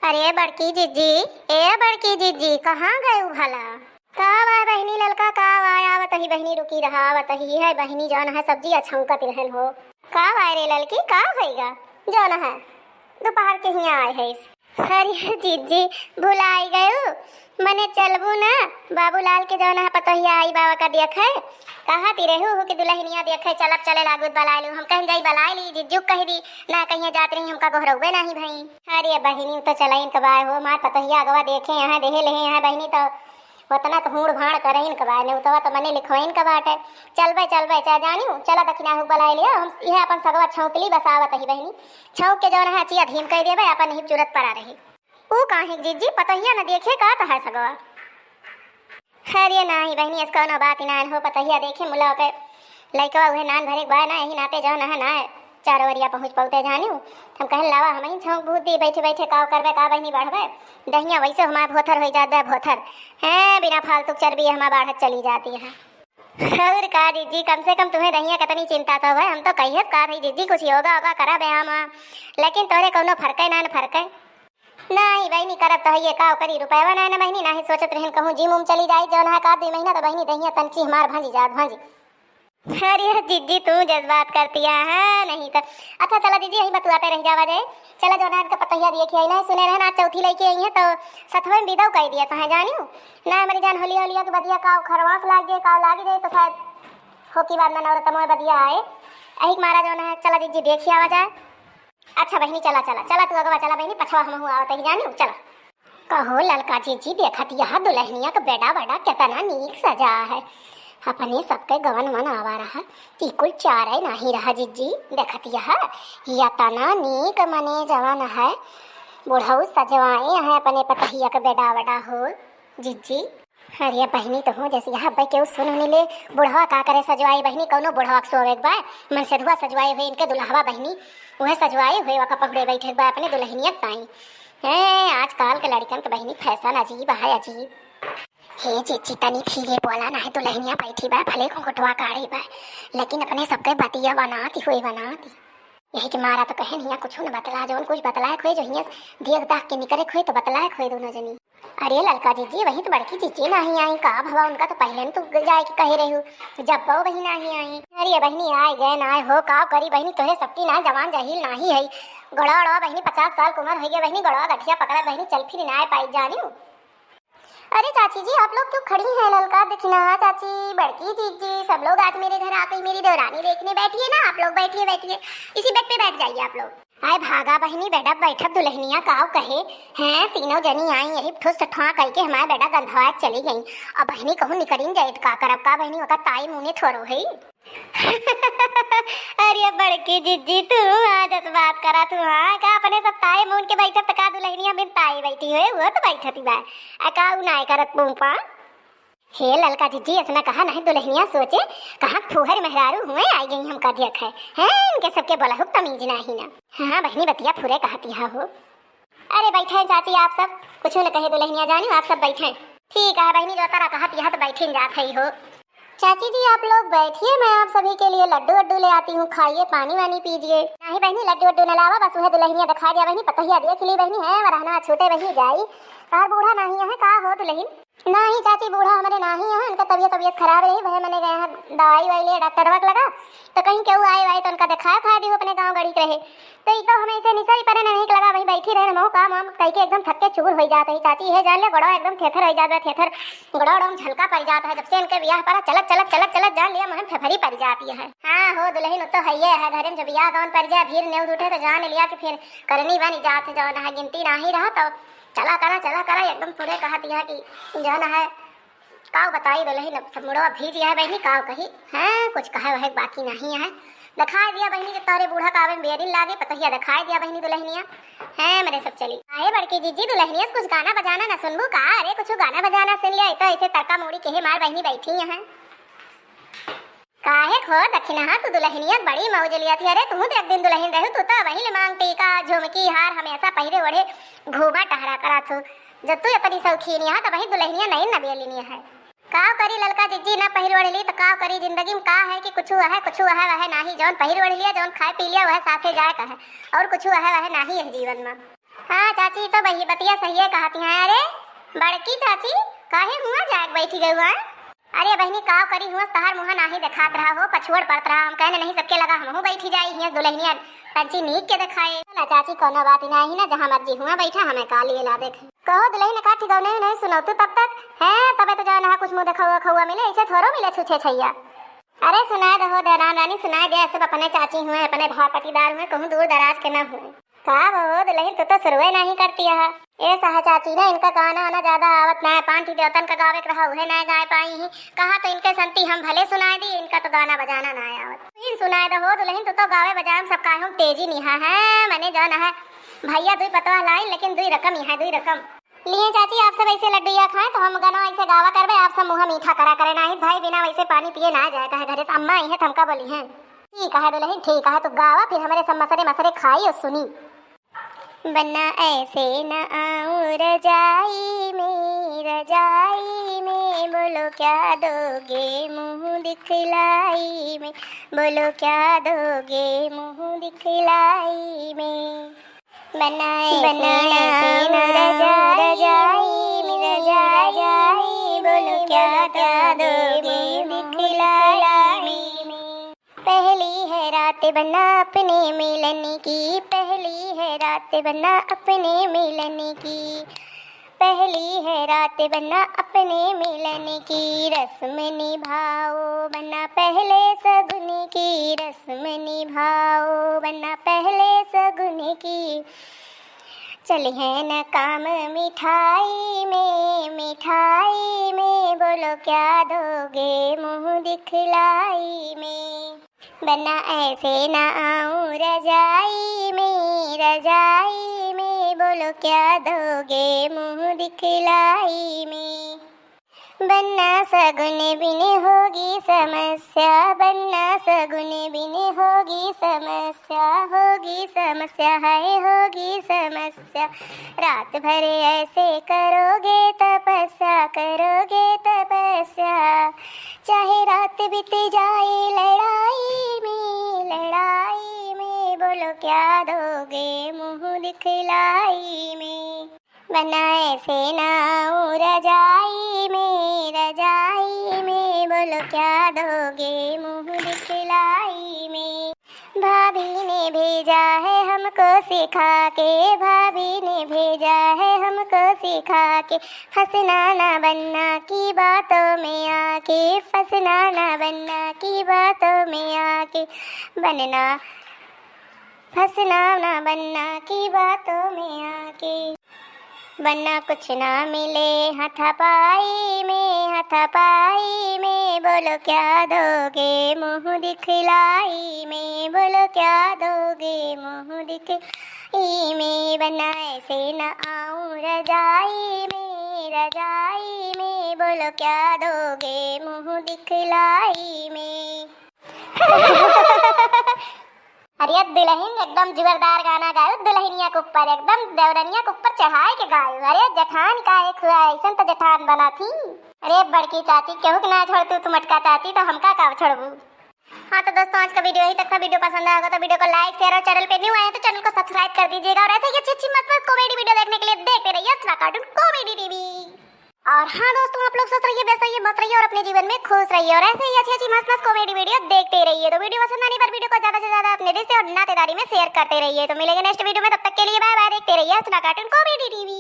अरे बड़की जीजी, ए बड़की जीजी, कहाँ गए हो भला? का आवा बहनी ललका, का आया आवतही बहनी, रुकी रहा आवतही है बहनी, जौन है सब्जी अछौकत रहन हो। का आए रे ललकी, का होइगा जौन है दोपहर के ही आए है। अरे जीजी भुलाई गयो, मने चलबू ना बाबूलाल के जौन है पतोहिया आई बाबा का देखे, कहा ती रहू हो कि दुल्हनिया देखे चलब चले लागू बला लू। हम कहीं जाई बलाई ली, जिज्जू कह दी ना कहीं जात रही, हमका गोहरौबे नहीं भई। अरे बहिनी तो चलाइन कबाय हो, मार पतोहिया अगवा देखे यहाँ देहे लेहे यहाँ बहिनी तो उतना तो हूड़ भाड़ करइन कबाय ने उतवा तो मने लिखवाइन कबाटे। चलबे चाहे जानियो चला दखिना हो बलाई लिया, हम यह अपन सगवा छौकली बसावत ही बहिनी, छौक के जौन है चिया धीम कह देबे अपन ही चुरत पड़ा रही। ऊ काहे जीजी पतोहिया न देखे का तो है सगवा? अरे नहीं बहनी इसका न बात ना हो, पतोहिया देखे मुला के लइकवा उहे नान भरे बाय ना यही नाते जौन है ना चारोवरिया पहुँच पौते जानियो। हम कहन लावा हम ही छौक भूत दी बैठे बैठे काव करबे का बहनी बढ़बे दहिया वैसे हमार भोथर हो जात है भोथर है, बिना फालतू चर्बी हमार बाढ़त चली जाती है। और का जीजी कम से कम तुम्हें दहिया कितनी चिंता तो है, हम तो कहिए का रही जीजी कुछ योगा होगा करा व्यायाम, लेकिन तोरे कौनो फरके ना फरके नहीं बहनी करब तो ये का करी रुपया ना बहनी ना ही सोचत रहन कहूँ जिम उम चली जाए जौन है का 2 महीना तो बहनी दहिया तनची हमार भांजी जात भांजी। अरे जीजी तू जज्बात करती है नहीं तो अच्छा चला जीजी यही बतुआते रह जावा जाए। चला जौन है पतोहिया देखे आई ना सुने रहना चौथी लड़की आई है तो सतवें में विदव कह दिया कहाँ जानियो ना हमारी जान होलिया होलिया के बदिया का खरवास लाग जाए का लाग जाए तो शायद हो की बात में नवरतमो बदिया आए यही मारा जौन है। चला जीजी देखी आवा जाए। अच्छा बहनी चला तू अगवा चला बहनी पछवा हम आवत ही जानियो चला। कहो ललका जीजी देखत यहाँ दुल्हनिया का बेड़ा बड़ा कितना नीक सजा है, अपने सबके गवन मन आवा रहा तिकुल चारे नहीं रहा जीजी देखत यह तना नीक मने जवान है बुढ़ऊ सजवाए है अपने पतहिया का बेड़ा बड़ा हो जीजी। अरे बहनी तो हूँ जैसे यहाँ भाई केहू सुन ले बुढ़वा का करे सजवाई बहनी कौनो बुढ़वा सोवे बा मन सधुआ सजवाए हुए इनके दुल्हवा बहनी वह सजवाए हुए वका पकड़े बैठे बा अपने दुल्हनियत ताई है। आजकल के लड़कन के बहनी फैशन अजीब है अजीब। हे जीजी तनी खीरे बोला ना है दुल्हनिया बैठी बा भले घुंघटवा काढ़ी बा लेकिन अपने सबके बतिया बनाती हुई बनाती यही के मारा तो कहे नहीं कुछ न बतला जो कुछ बतलाए खोए जो हियाँ देख दाख के निकले खोए तो बतलाए खोए दोनों जनी। अरे ललका जीजी वही तो बड़की जीजी नहीं आई का भवा उनका तो पहले तो जाए के कहे रही हूँ जब वो वही नहीं आई। अरे बहनी आए गए ना हो का करी बहनी तोहे सबकी ना जवान जहील नहीं है गड़ा बहनी 50 साल की उम्र हो गई बहनी गड़ा गठिया पकड़ा बहनी चल फिर ना पाई जानी। अरे चाची जी आप लोग क्यों खड़ी हैं ललका दिखना चाची बड़की जीजी सब लोग आज मेरे घर आके मेरी देवरानी देखने बैठिए ना आप लोग बैठिए इसी बेड पे बैठ जाइए आप लोग। आए भागा बहनी बेड़ा बैठक दुल्हनिया काव कहे हैं तीनों जनी आई यही ठुस ठुआ करके हमारे बेड़ा गंधवा चली गई अब बहनी कहूँ निकलिन जाए का करब का बहनी होगा ताई मुँह थोड़ो है। अरे बड़की जीजी तू आज बात करा तू हाँ का अपने सब ताई मुँह के बैठत का दुल्हनिया बिन ताई बैठी है वो तो बैठती बा का उनाए करत पूपा। हे ललका जीजी ऐसा कहा नहीं दुल्हनिया सोचे कहाँ फूहर मेहरारू हुए आई गई हमका देख है इनके सबके बोला हुक तमीज नहीं ना। हाँ बहनी बतिया फुरे कहती हो। अरे बैठे हैं चाची आप सब कुछ न कहे दुल्हनिया जानी आप सब बैठे ठीक है बहनी जो तारा कहती है तो बैठे जात ही हो। चाची जी आप लोग बैठिए मैं आप सभी के लिए लड्डू वड्डू ले आती हूँ खाइए पानी वानी पीजिए। नहीं बहनी लड्डू वड्डू न लावा बस वह दुल्हनिया दिखा दिया बहनी पतोहिया देख ली बहनी है वरना छोटे बहनी जाई कार बूढ़ा नहीं है का हो दुल्हन नहीं चाची बूढ़ा हमारे नहीं है उनका तबीयत खराब रही वह मैंने गए हैं दवाई वाई ले डॉक्टर वक लगा तो कहीं क्यों आए वाई तो उनका दिखाया खा दी अपने गाँव गड़ी रहे तो तो हमें इसे निसरी पर नहीं लगा वही बैठी रहे मो काम वाम कहीं के एकदम थके चूर हो जाते है चाची है जान ले गड़ा एकदम थेथर हो जाता है थेथर गड़ा उड़म झलका पड़ जाता है जब से इनके ब्याह पर चलत जान लिया मन फेफरी पड़ जाती है। हाँ हो दुल्हन तो है घर में जब ब्याह गाँव पड़ जाए भीड़ न्यूज उठे तो जान लिया कि फिर करनी बनी जात है जो है गिनती नहीं रहा तो चला करा एकदम पूरे कहा दिया कि जो है काव बताई दुल्हन सब मुड़वा भीज है बहनी काव कही है कुछ कहे वह बाकी नहीं है दिखाई दिया बहनी के तोरे बूढ़ा कावे में बेरिन लागे पतहिया दिखाई दिया बहनी दुल्हनिया है मेरे सब चली आए बड़की जीजी दुल्हनिया कुछ गाना बजाना ना सुनबू का अरे कुछ गाना बजाना सुन लिया तो ऐसे तड़का मोड़ी के मार बहनी बैठी है काहे खो दक्षिणा तू दुल्हनिया बड़ी मौज लिया थी। अरे तू तो एक दिन दुल्हन रहू तू तो वही मांग टीका झुमकी हार हमेशा पहरे ओढ़े घूमा टहरा करा थू जो तू इतनी शौकीन है तो वही दुल्हनिया नहीं नबेलिनी है काव करी ललका जीजी ना पहिर ओढ़ ली तो काव करी जिंदगी में का है कि कुछ है वह नहीं जौन पहिर ओढ़ लिया जौन खाए पी लिया वह साथे जाए का है और कुछ है वह नहीं है जीवन में। हाँ चाची तो वही बतिया सही है कहती हैं। अरे बड़की चाची काहे हुआ जाग बैठी गई हुआ? अरे बहनी काव करी हुआ तहार मुहा नाही दिखात रहा हो, पछुड़ पड़त रहा। हम कहने नहीं सबके लगा हमहू बैठी जाई हिया दुल्हनिया तंची नीक के दिखाए ना। चाची कोनो बात नहीं ना, जहाँ मर्जी हुआ बैठा हमें का लिए ला देख। कहो दुल्हन का ठिकाव नहीं सुनो तू तब तक है तबे तो जाना कुछ मुंह दिखावा खौआ मिले, ऐसे थोड़ो मिले छुछे छैया। अरे सुनाए दो दरान रानी, सुनाए दे ऐसे अपने चाची हुए अपने भाई पटीदार हुए, कहूँ दूर दराज के न हुए। कहा वो दुल्हन तू तो शुरुए नहीं करती है। ए सह चाची ने इनका गाना आना ज्यादा आवत ना है, पांटी देवतन का गावे रहा उहे ना गाय पाई ही। कहा तो इनके संती हम भले सुनाए दी, इनका तो गाना बजाना ना आवत। फिर सुनाए दो दुल्हन तू तो गावे बजाम सब काहे तेजी निहा है। मैंने जाना है भैया दुई पतवा लाई लेकिन दुई रकम यहाँ दुई रकम लिए। चाची आप सब ऐसे लड्डुया खाएं तो हम गाना ऐसे गावा करबे, आप सब मुँह मीठा करा करे नहीं भाई, बिना वैसे पानी पिए ना जाए कहे घरे अम्मा आई है थमका बोली है। ठीक है दुल्हन ठीक है, तो गावा फिर हमारे सब मसरे मसरे खाई और सुनी। बन्ना ऐसे न आऊं रजाई में बोलो क्या दोगे मुँह दिखलाई में, बोलो क्या दोगे मुँह दिखलाई में। बनाए ऐसे न रजाई बोलो क्या दोगे दिखलाई में। पहली है रात बना अपने मिलन की, पहली है रात बना अपने मिलन की, पहली है रात बना अपने मिलन की। रस्म निभाओ बना पहले सगुन की, रस्म निभाओ बना पहले सगुन की। चली है न काम मिठाई में बोलो क्या दोगे मुँह दिखलाई में। बना ऐसे न आऊं रजाई में बोलो क्या दोगे मुँह दिखलाई में। बनना सगुन बिन होगी समस्या, बनना सगुन बिन होगी समस्या, होगी समस्या है होगी समस्या। रात भर ऐसे करोगे तपस्या, करोगे तपस्या। चाहे रात बीत जाए लड़ाई में बोलो क्या दोगे मुँह दिखलाई में। बना ऐसे न आऊं रजाई में बोलो क्या दोगे मुँह दिखलाई में। भाभी ने भेजा है हमको सिखा के, भाभी ने भेजा है हमको सिखा के। फंसना ना बनना की बातों में आके, फंसना ना बनना की बातों में आके। बनना फंसना ना बनना की बातों में आके। बनना कुछ ना मिले हाथापाई में बोलो क्या दोगे मुँह दिखलाई में, बोलो क्या दोगे मुँह दिखलाई में। बनना ऐसे न आऊं रजाई में बोलो क्या दोगे मुँह दिखलाई में। अरे दुल्हन एकदम जोरदार गाना गायो, दुल्हनिया के ऊपर एकदम देवरनिया के ऊपर चढ़ाए के गायो। अरे जठान का एक हुआ ऐसा तो जठान बना थी। अरे बड़की चाची केहू के ना छोड़ तू मटका चाची तो हमका का छोड़बू। हाँ तो दोस्तों आज का वीडियो यही तक था। वीडियो पसंद आएगा तो वीडियो को लाइक शेयर और चैनल पे न्यू आए तो चैनल को सब्सक्राइब कर दीजिएगा। और ऐसे ही अच्छी मस्त कॉमेडी वीडियो देखने के लिए देखते रहिए अपना कार्टून कॉमेडी टीवी। और हाँ दोस्तों आप लोग स्वस्थ रहिए, व्यस्त रहिए, मस्त रहिए और अपने जीवन में खुश रहिए। और ऐसे ही अच्छी मस्त कॉमेडी वीडियो देखते रहिए। तो वीडियो पसंद आने पर वीडियो को ज्यादा से ज्यादा अपने रिश्ते और नातेदारी में शेयर करते रहिए। तो मिलेंगे नेक्स्ट वीडियो में, तब तक के लिए बाय बाय। देखते रहिए अपना कार्टून कॉमेडी टीवी।